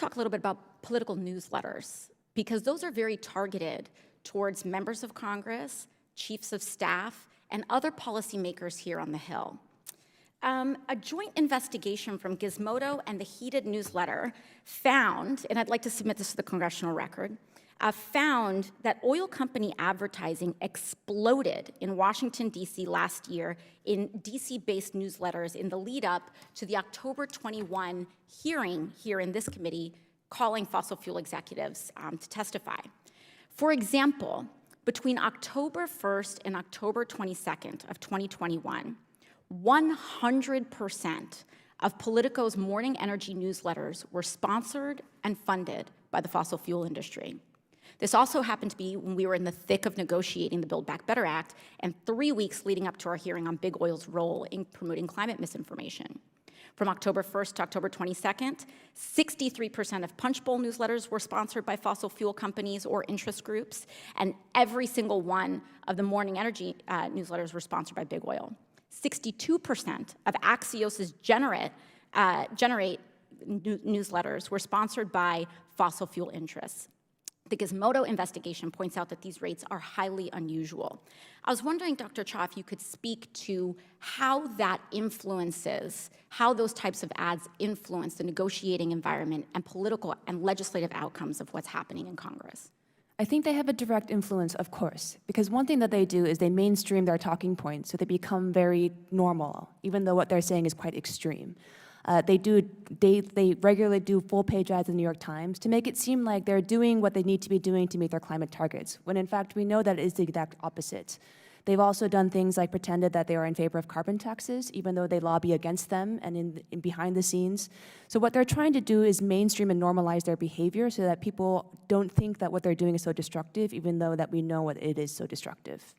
talk a little bit about political newsletters, because those are very targeted towards members of Congress, chiefs of staff, and other policymakers here on the Hill. A joint investigation from Gizmodo and the Heated newsletter found, and I'd like to submit this to the congressional record, found that oil company advertising exploded in Washington, D.C. last year in D.C.-based newsletters in the lead up to the October 21 hearing here in this committee calling fossil fuel executives to testify. For example, between October 1st and October 22nd of 2021, 100% of Politico's morning energy newsletters were sponsored and funded by the fossil fuel industry. This also happened to be when we were in the thick of negotiating the Build Back Better Act and 3 weeks leading up to our hearing on big oil's role in promoting climate misinformation. From October 1st to October 22nd, 63% of Punch Bowl newsletters were sponsored by fossil fuel companies or interest groups, and every single one of the morning energy newsletters were sponsored by big oil. 62% of Axios's Generate newsletters were sponsored by fossil fuel interests. The Gizmodo investigation points out that these rates are highly unusual. I was wondering, Dr. Cha, if you could speak to how that influences, how those types of ads influence the negotiating environment and political and legislative outcomes of what's happening in Congress. I think they have a direct influence, of course, because one thing that they do is they mainstream their talking points, so they become very normal, even though what they're saying is quite extreme. They regularly do full-page ads in the New York Times to make it seem like they're doing what they need to be doing to meet their climate targets, when in fact we know that it is the exact opposite. They've also done things like pretended that they are in favor of carbon taxes, even though they lobby against them and in behind the scenes. So what they're trying to do is mainstream and normalize their behavior so that people don't think that what they're doing is so destructive, even though that we know what it is so destructive.